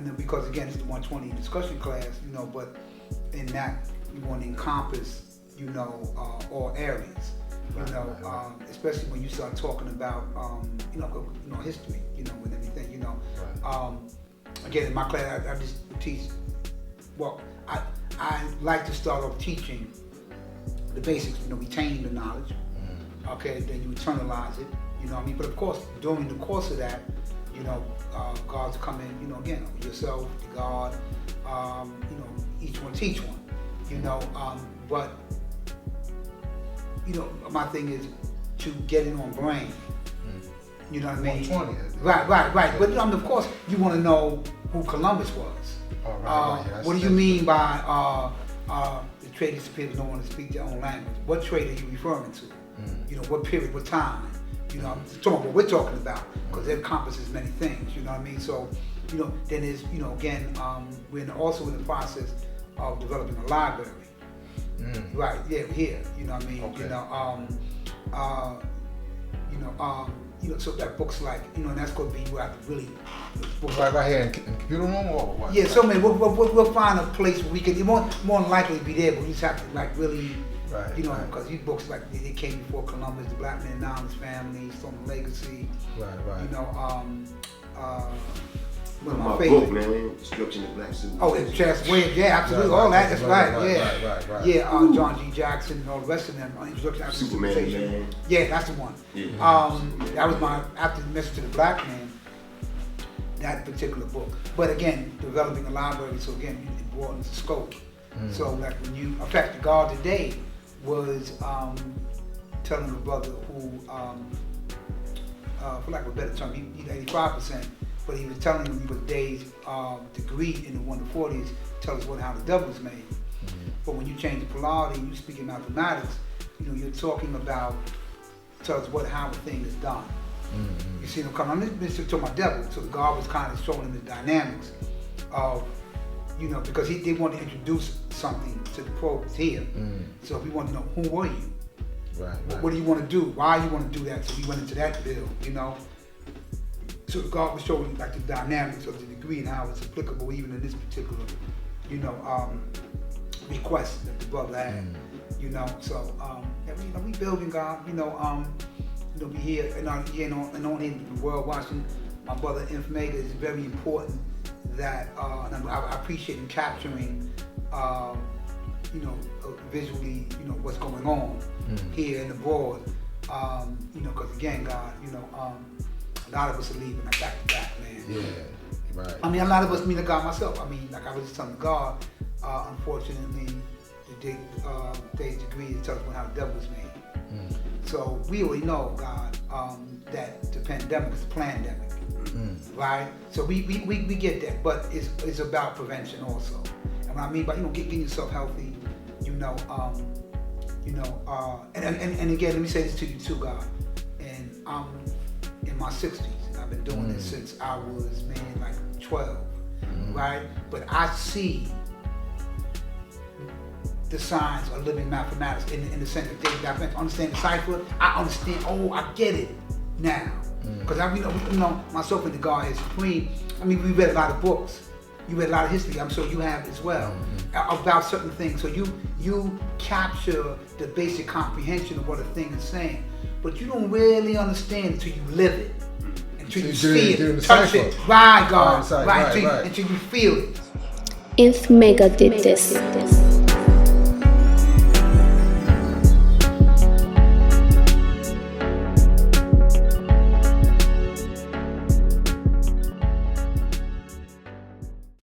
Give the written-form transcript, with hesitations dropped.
and then because again it's the 120 discussion class, but in that you want to encompass, all areas, especially when you start talking about, history, with everything, Again, in my class, I just teach. Well, I like to start off teaching the basics. Retain the knowledge. Okay, then you internalize it. But of course, during the course of that, God's come in. Again, yourself, God. Each one teach one. But my thing is to get it on brain. You know what I mean? 120. Right. But of course, you want to know who Columbus was. Oh, right. Yeah, what do you mean by the traders people don't want to speak their own language? What trade are you referring to? What period, what time? I'm talking about what we're talking about, because it encompasses many things. You know what I mean? So, then there's, again, we're also in the process of developing a library. Right? Yeah, here. You know what I mean? Okay. So that books like, and that's going to be where I really. Books right here in computer room or what? Yeah, so we'll find a place where we can. It won't more than likely be there, but we just have to really. Right, because these books they came before Columbus, the Black Man Now and His Family, Storm Legacy. Right. One of my my favorite. book, man, Destruction of Black Civil. Oh, it's Charles Williams, yeah, absolutely, all that, that's right. Right. Yeah, John G. Jackson and all the rest of them. Introduction to Superman, Civilization. man. Yeah, that's the one. Yeah. That was after the Message to the Black Man, that particular book. But again, developing a library, so again, it broadens the scope. So like when in fact, the guard today was telling a brother who, for lack of a better term, he's 85%, but he was telling him he was Dave's degree in the 140s, tell us how the devil was made. But when you change the polarity and you speak in mathematics, you're talking about, tell us how the thing is done. You see them coming. I'm just talking about devil. So God was kind of showing him the dynamics of, because they wanted to introduce something to the probes here. So we want to know, who were you? Right. What do you want to do? Why you want to do that? So we went into that bill, So God was showing like the dynamics of the degree and how it's applicable even in this particular, request that the brother had. So we building God, we here and on in the world watching my brother Mega is very important that and I appreciate him capturing visually, what's going on here and abroad. Because again, God, a lot of us are leaving back to back, man. Yeah, right. I mean, a lot of us, God myself. I mean, like I was just telling God, unfortunately, Dave's degree tells us how the devil was made. So we already know, God, that the pandemic is a pandemic, right? So we get that, but it's about prevention also. And what I mean by getting yourself healthy, and again, let me say this to you too, God. And I'm in my 60s, and I've been doing this since I was like 12, right? But I see the signs of living mathematics in the sense that they understand the cipher. I understand. Oh, I get it now. Because myself and the God is supreme. I mean, we read a lot of books. You read a lot of history. I'm sure you have as well about certain things. So you capture the basic comprehension of what a thing is saying, but you don't really understand until you live it, until you see it, touch it. Right, God. Right. Until you feel it. If Mega did this.